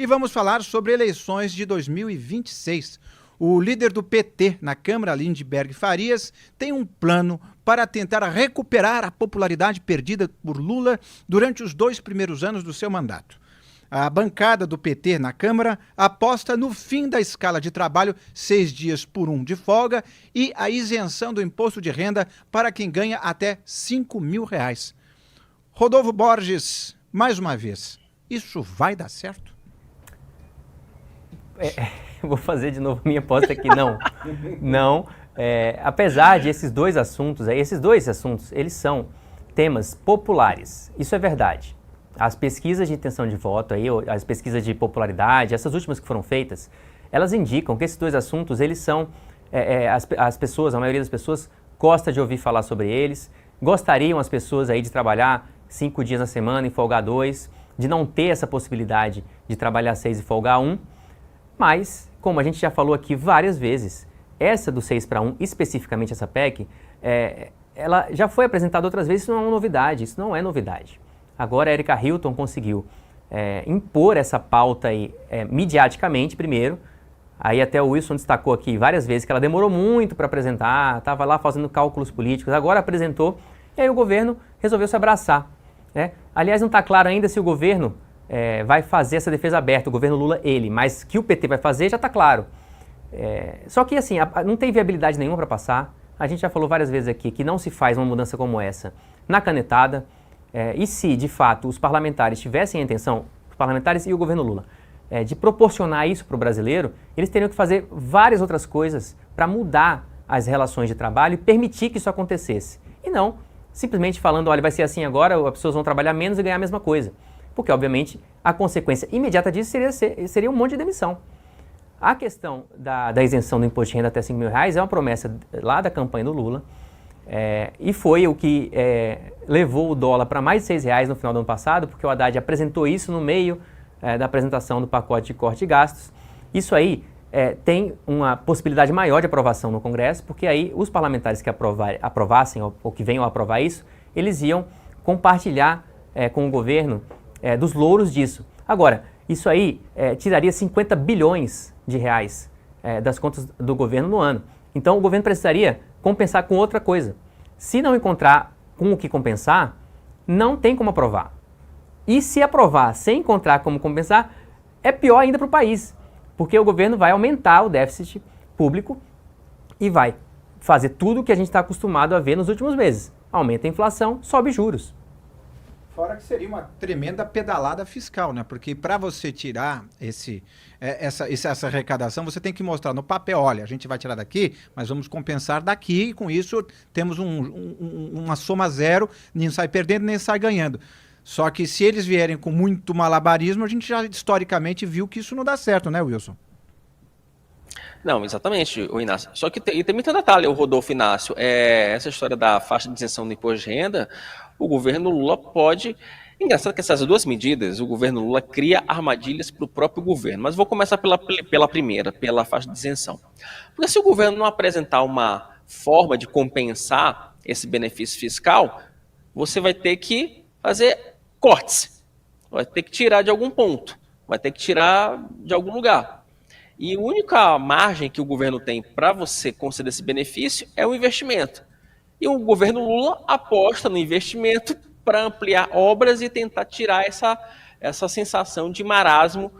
E vamos falar sobre eleições de 2026. O líder do PT na Câmara, Lindenberg Farias, tem um plano para tentar recuperar a popularidade perdida por Lula durante os 2 primeiros anos do seu mandato. A bancada do PT na Câmara aposta no fim da escala de trabalho, 6 dias por 1 de folga, e a isenção do imposto de renda para quem ganha até R$ 5.000. Rodolfo Borges, mais uma vez, isso vai dar certo? Vou fazer de novo minha aposta aqui, não. Não. Apesar de esses dois assuntos, eles são temas populares. Isso é verdade. As pesquisas de intenção de voto, as pesquisas de popularidade, essas últimas que foram feitas, elas indicam que esses dois assuntos, eles são, as pessoas, a maioria das pessoas gosta de ouvir falar sobre eles, gostariam as pessoas aí de trabalhar 5 dias na semana e folgar 2, de não ter essa possibilidade de trabalhar 6 e folgar 1, mas, como a gente já falou aqui várias vezes, essa do 6 para 1, especificamente essa PEC, ela já foi apresentada outras vezes, isso não é uma novidade, isso não é novidade. Agora a Erika Hilton conseguiu impor essa pauta aí midiaticamente primeiro, aí até o Wilson destacou aqui várias vezes que ela demorou muito para apresentar, estava lá fazendo cálculos políticos, agora apresentou e aí o governo resolveu se abraçar. Aliás, não está claro ainda se o governo vai fazer essa defesa aberta, o governo Lula, mas que o PT vai fazer já está claro. Só que assim, não tem viabilidade nenhuma para passar, a gente já falou várias vezes aqui que não se faz uma mudança como essa na canetada. E se, de fato, os parlamentares tivessem a intenção, os parlamentares e o governo Lula, de proporcionar isso para o brasileiro, eles teriam que fazer várias outras coisas para mudar as relações de trabalho e permitir que isso acontecesse. E não simplesmente falando, olha, vai ser assim agora, as pessoas vão trabalhar menos e ganhar a mesma coisa. Porque, obviamente, a consequência imediata disso seria um monte de demissão. A questão da isenção do imposto de renda até R$5.000 é uma promessa lá da campanha do Lula, e foi o que levou o dólar para mais de R$6 no final do ano passado, porque o Haddad apresentou isso no meio da apresentação do pacote de corte de gastos. Isso aí tem uma possibilidade maior de aprovação no Congresso, porque aí os parlamentares que aprovassem ou que venham a aprovar isso, eles iam compartilhar com o governo dos louros disso. Agora, isso aí tiraria 50 bilhões de reais das contas do governo no ano. Então o governo precisaria compensar com outra coisa. Se não encontrar com o que compensar, não tem como aprovar. E se aprovar sem encontrar como compensar, é pior ainda para o país, porque o governo vai aumentar o déficit público e vai fazer tudo o que a gente está acostumado a ver nos últimos meses. Aumenta a inflação, sobe juros. Fora que seria uma tremenda pedalada fiscal, né? Porque para você tirar essa arrecadação, você tem que mostrar no papel, olha, a gente vai tirar daqui, mas vamos compensar daqui, e com isso temos uma soma zero, nem sai perdendo, nem sai ganhando. Só que se eles vierem com muito malabarismo, a gente já historicamente viu que isso não dá certo, né, Wilson? Não, exatamente, o Inácio. Só que tem muito detalhe, o Rodolfo Inácio. Essa história da faixa de isenção do imposto de renda, o governo Lula pode... Engraçado que essas duas medidas, o governo Lula cria armadilhas para o próprio governo. Mas vou começar pela primeira, pela faixa de isenção. Porque se o governo não apresentar uma forma de compensar esse benefício fiscal, você vai ter que fazer cortes. Vai ter que tirar de algum ponto. Vai ter que tirar de algum lugar. E a única margem que o governo tem para você conceder esse benefício é o investimento. E o governo Lula aposta no investimento para ampliar obras e tentar tirar essa sensação de marasmo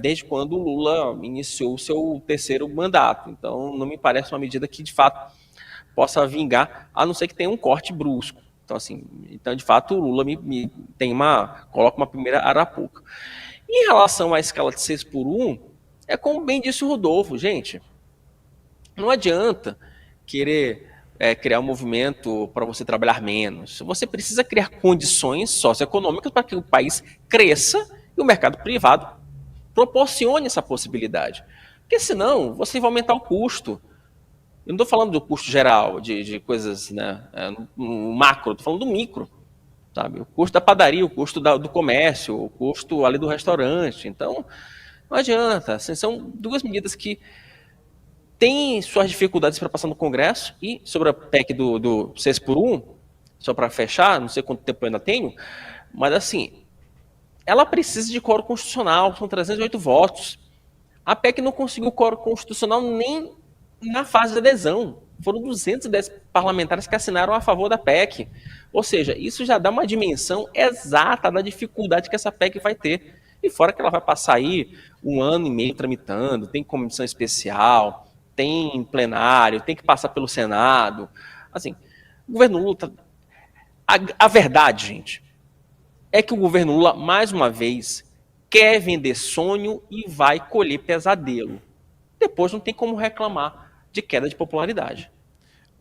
desde quando o Lula iniciou o seu terceiro mandato. Então, não me parece uma medida que, de fato, possa vingar, a não ser que tenha um corte brusco. Então, assim, de fato, o Lula coloca uma primeira arapuca. Em relação à escala de 6 por 1, é como bem disse o Rodolfo, gente, não adianta querer criar um movimento para você trabalhar menos. Você precisa criar condições socioeconômicas para que o país cresça e o mercado privado proporcione essa possibilidade. Porque senão você vai aumentar o custo. Eu não estou falando do custo geral, de coisas, né, no macro, estou falando do micro. Sabe? O custo da padaria, o custo do comércio, o custo ali do restaurante. Então, não adianta. Assim, são duas medidas que têm suas dificuldades para passar no Congresso. E sobre a PEC do 6 por 1, só para fechar, não sei quanto tempo eu ainda tenho, mas assim, ela precisa de quórum constitucional, são 308 votos. A PEC não conseguiu quórum constitucional nem na fase de adesão. Foram 210 parlamentares que assinaram a favor da PEC. Ou seja, isso já dá uma dimensão exata da dificuldade que essa PEC vai ter. E fora que ela vai passar aí 1 ano e meio tramitando, tem comissão especial, tem plenário, tem que passar pelo Senado. Assim, o governo Lula... A verdade, gente, é que o governo Lula, mais uma vez, quer vender sonho e vai colher pesadelo. Depois não tem como reclamar de queda de popularidade.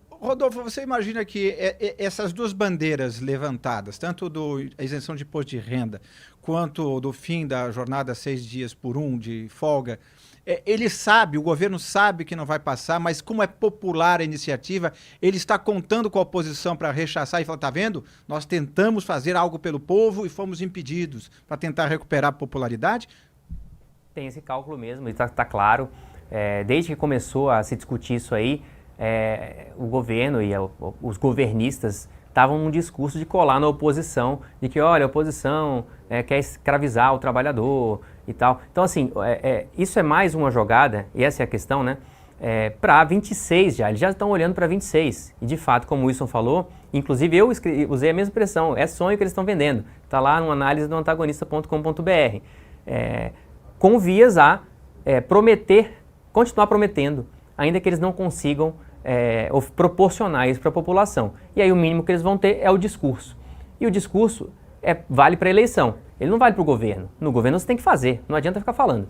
Rodolfo, você imagina que essas duas bandeiras levantadas, tanto da isenção de imposto de renda, quanto do fim da jornada 6 dias por 1 de folga, ele sabe, o governo sabe que não vai passar, mas como é popular a iniciativa, ele está contando com a oposição para rechaçar e falar, tá vendo? Nós tentamos fazer algo pelo povo e fomos impedidos para tentar recuperar a popularidade? Tem esse cálculo mesmo, está claro. Desde que começou a se discutir isso aí, o governo e os governistas estavam num discurso de colar na oposição, de que, olha, a oposição quer escravizar o trabalhador e tal. Então, assim, isso é mais uma jogada, e essa é a questão, né, para 26 já, eles já estão olhando para 26. E, de fato, como o Wilson falou, inclusive eu usei a mesma expressão, é sonho que eles estão vendendo. Está lá no análise do antagonista.com.br. Com vias a continuar prometendo, ainda que eles não consigam proporcionar isso para a população. E aí o mínimo que eles vão ter é o discurso. E o discurso vale para a eleição, ele não vale para o governo. No governo você tem que fazer, não adianta ficar falando.